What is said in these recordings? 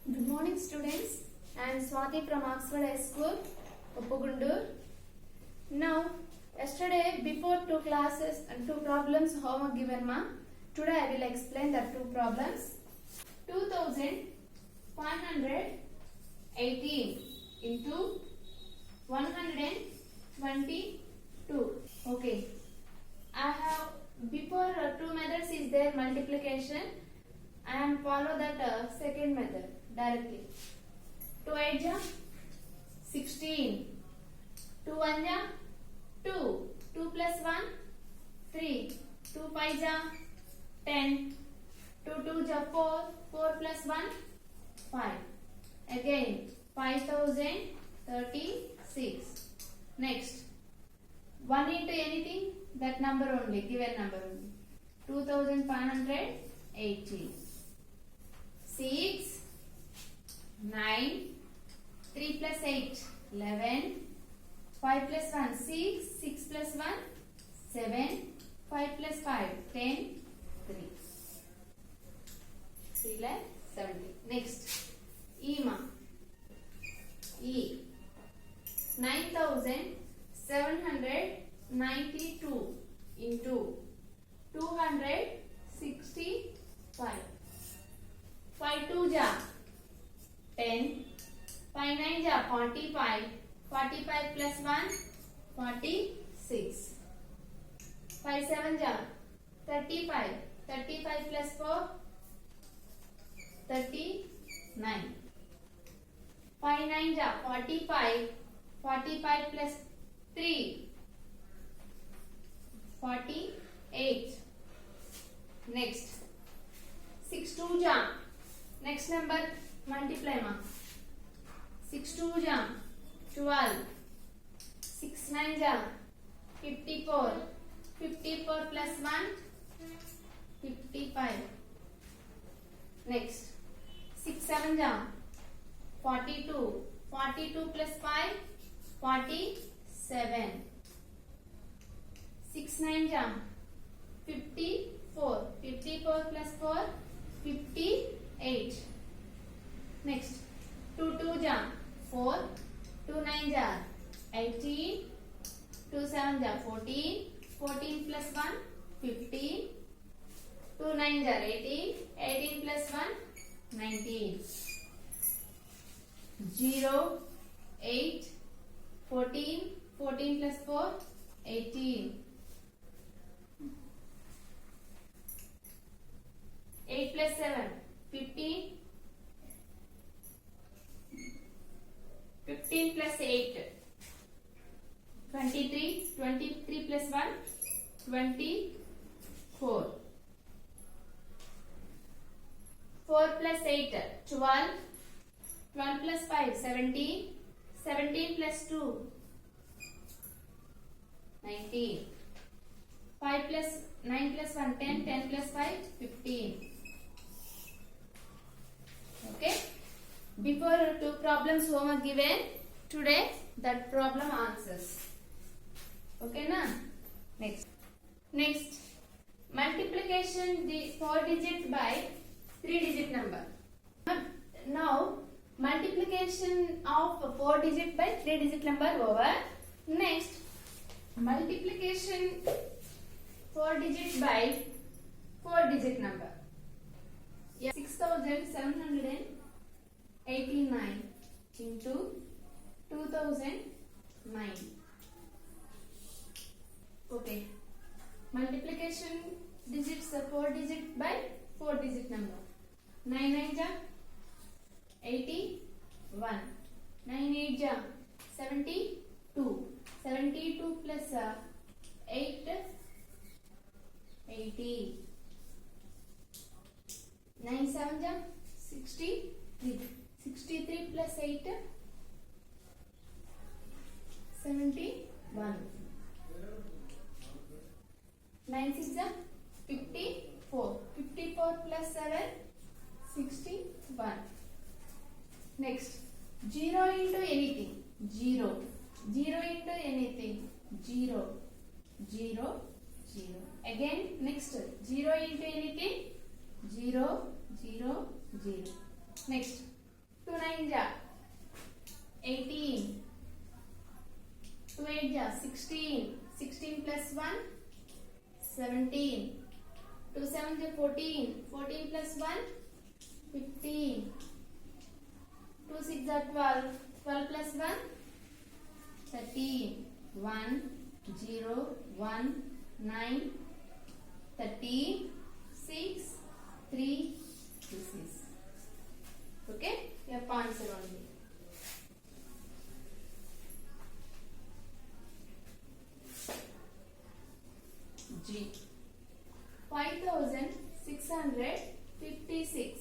Good morning, students. I am Swati from Oxford High School, Uppugundur. Now, yesterday before two classes and two problems homework given ma. Today I will explain the two problems. 2518 into 122. Okay. I have before two methods is there multiplication. I am follow that second method directly. 2 8 ja 16. 2 1 ja 2. 2 plus 1 3. 2 5 ja 10. 2 2 ja 4. 4 plus 1 5. Again 5036. Next 1 into anything, that number only, given number only. 2580. 6 9 3 plus 8 11. 5 plus 1 6. 6 plus 1 7. 5 plus 5 10 3. 3 like 70. Next E 9792 into 265. 5 2 ja 10. 5 9 ja 45. 45 plus 1 46. 5 7 ja 35. 35 plus 4 39. 5 9 ja 45. 45 plus 3 48. Next 6 2 ja. Next number multiply ma. 6 2 ja 12. 6 9 ja 54. 54 plus 1 55. Next 6 7 ja 42. 42 plus 5 47. 6 9 ja 54. 54 plus 4 58. Next 2 2 ja 4. 2 9 ja 18. 2 7 ja 14. 14 plus 1 15. 2 9 ja 18. 18 plus 1 19. 0 8 14. 14 plus 4 18. 8 plus 7 15. 15 plus 8 23. 23 plus 1 24. 4 plus 8 12. 12 plus 5 17. 17 plus 2 19. 5 plus 9 plus 1 10. 10 plus 5 15. Okay. Before two problems homework given, today that problem answers. Okay na? Next multiplication the 4 digit by 3 digit number. Now multiplication of 4 digit by 3 digit number over. Next multiplication 4 digit by 4 digit number. 6789 into 2009. Okay. Multiplication digits 4 digit by 4 digit number. 9 9 ja 81. 9 8 ja 72. 72 plus 8 80. 9 7 ja 63. 63 plus 8 71. 9 6 ja 54. 54 plus 7 61. Next 0 into anything 0. 0 into anything 0. 0 0. Again next 0 into anything 0 0 0. Next 2 9 ja 18, 2 8 ja 16, 16 plus 1 17, 2 7 ja 14, 14 plus 1 15, 2 6 ja 12, 12 plus 1 13, 1 0 1 9 13 6 3 this is okay. Your answer only. G 5656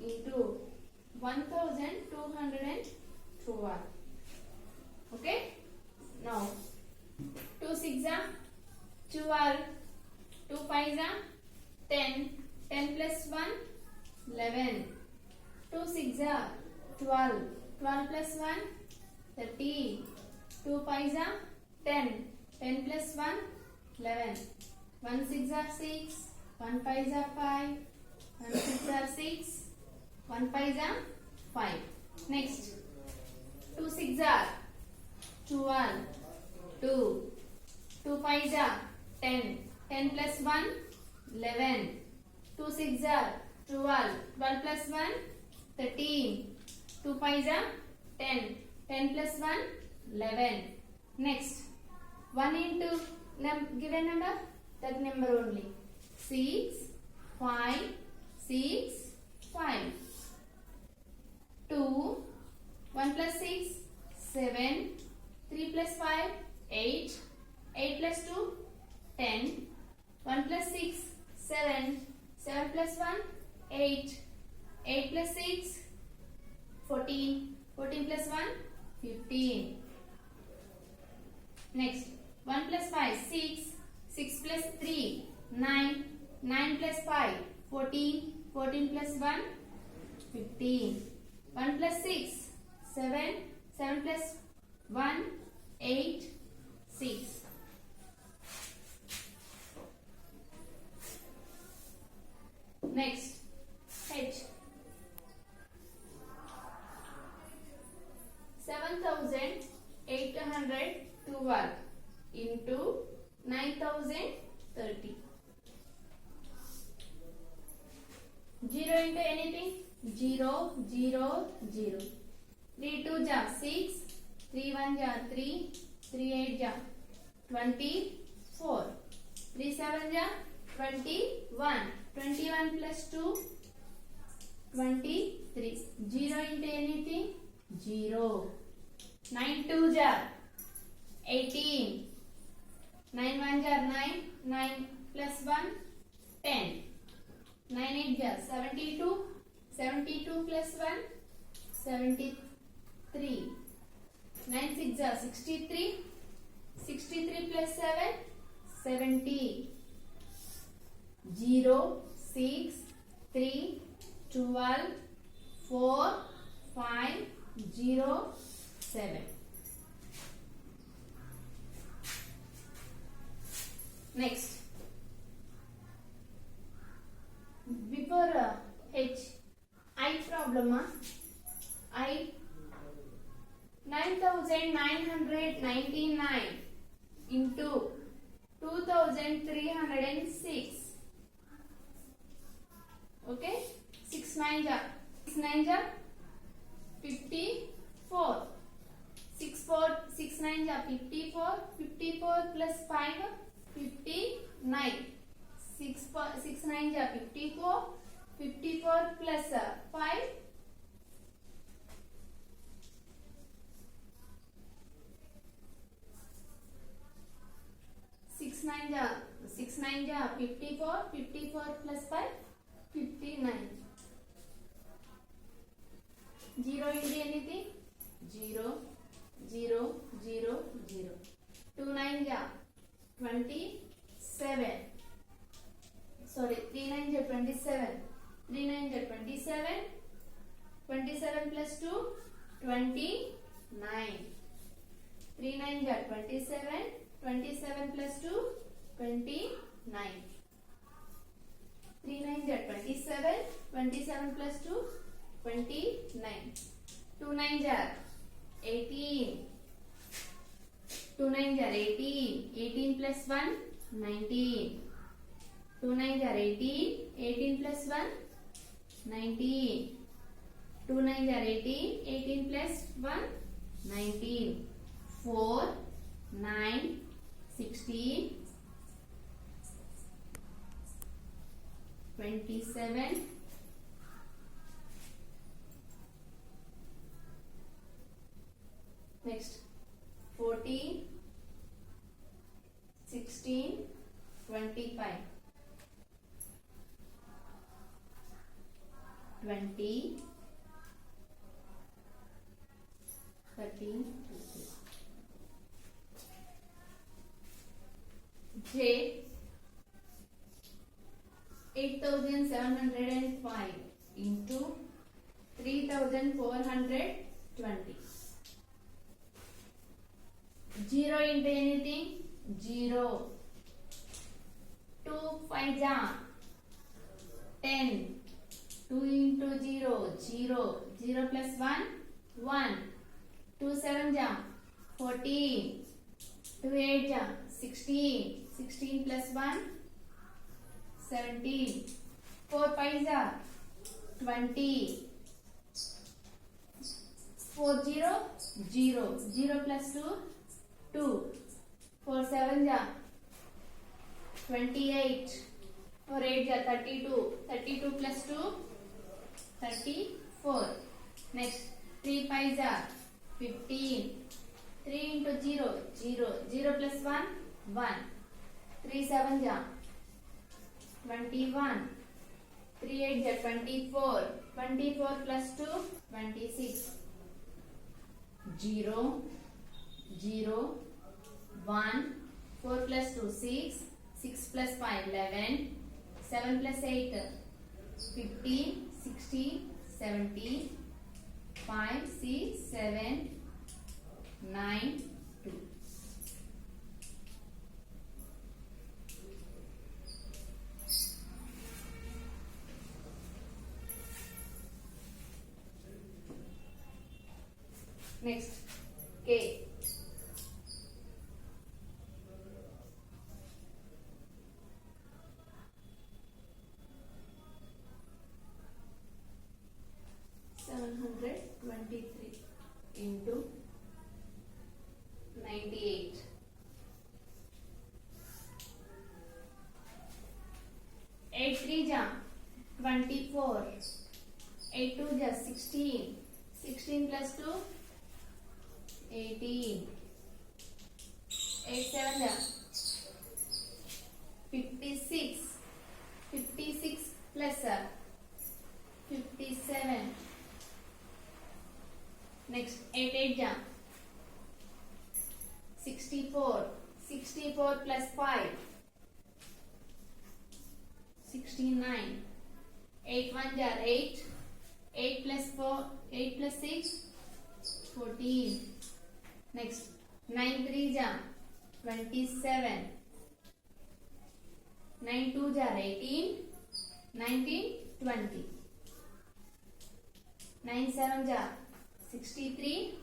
into 1212. Okay. Now 2 6 are 12, 2 5 are 10, 10 plus 1 11, 2 6 are 12, 12 plus 1 13, 2 5 are 10, 10 plus 1 11, 1 6 are 6, 1 5 are 5, 1 6 are 6, 1 5 are 5. Next 2 6 are 12, 2, 2 5 are 10, 10 plus 1 11, 2 6 are 12, 12 plus 1 13, 2 5 are 10, 10 plus 1 11. Next 1 into given number, that number only. 6 5 6 5. 2 1 plus 6 7, 3 plus 5 8, 8 plus 2 10, 1 plus 6 7, 7 plus 1 8, 8 plus 6 14, 14 plus 1 15. Next 1 plus 5 6, 6 plus 3 9, 9 plus 5 14, 14 plus 1 15. 1 plus 6 7, 7 plus 1 8 6. Next H 7812 into 9030. 0 into anything? 0 0 0. 3 2 ja 6, 3 1 ja 3, 3 8 ja 24, 3 7 ja 21, 21 plus 2 23. 0 into anything? 0. 9 2 ja 18, 9 1 ja 9, 9 plus 1 10, 9 8 ja 72, 72 plus 1 73, 9 6 ja 63, 63 plus 7 70. 0 6 3 12 4 5 0 7. Next, before H, I problem, I 9999 into 2306. Okay, 6 9 ja 54, 6 9 ja 54, 54 plus 5 59, 6 9 ja 54, 54 plus 5 6 9 ja 54, 54 plus 5 59. 0 into anything? 0 0 0 0. 2 9 ja 27. Sorry, 3 9 ja 27. 3 9 ja 27. 27 plus 2 29. 3 9 ja 27. 27 plus 2 29. 3 9 ja 27. 27 plus 2 29. 2 9s are 18. 2 9s are 18. 18 plus 1, 19. 2 9s are 18. 18 plus 1, 19. 2 9s are 18. 18 plus 1, 19. 4, 9, 16, 27, 14, 16, 25, 20, 13, J 8705 into 3420. 0 into anything? 0. 2 5 ja 10. 2 into 0, 0. 0 plus 1, 1. 2 7 ja 14. 2 8 ja 16. 16 plus 1, 17. 4 5 ja 20. 4 0, 0. 0 plus 2, 2. 4 7 ja 28. 4 8 ja 32. 32 plus 2, 34. Next 3 5 ja 15. 3 into 0, 0. 0 plus 1, 1. 3 7 ja 21. 3 8 ja 24. 24 plus 2, 26. 0, 0, 1. 4 plus 2, 6. 6 plus 5, 11. 7 plus 8, 15. 16, 17. 5, 6, 7, 9, 2. Next, K. 723 into 98. 8 3 ja 24. 8 2 ja 16. 16 plus 2, 18. 8 7 ja 56. 56 plus 57. Next 8 8 ja 64. 64 plus 5, 69. 8 1 ja 8. 8 plus 4, 8 plus 6, 14. Next 9 3 ja 27. 9 2 ja 18. 19 20. 9 7 ja 63.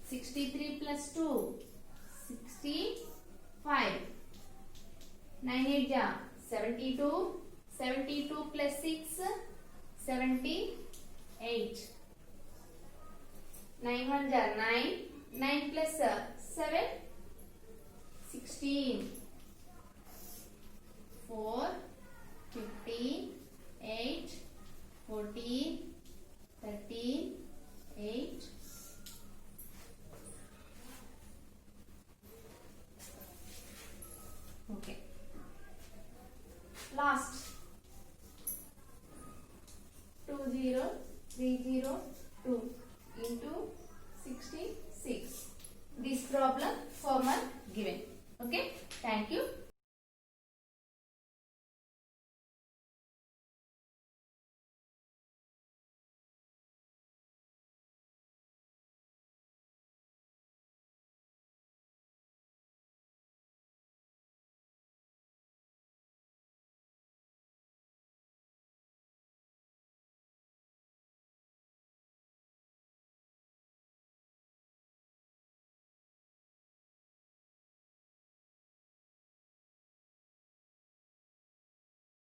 63 plus 2, 65. 9 8 ja 72. 72 plus 6, 78. 9 1 ja 9. 9 plus 7, 16. 4, 15, 8, 14, 13, 8. Okay. Last 20302 into 66. This problem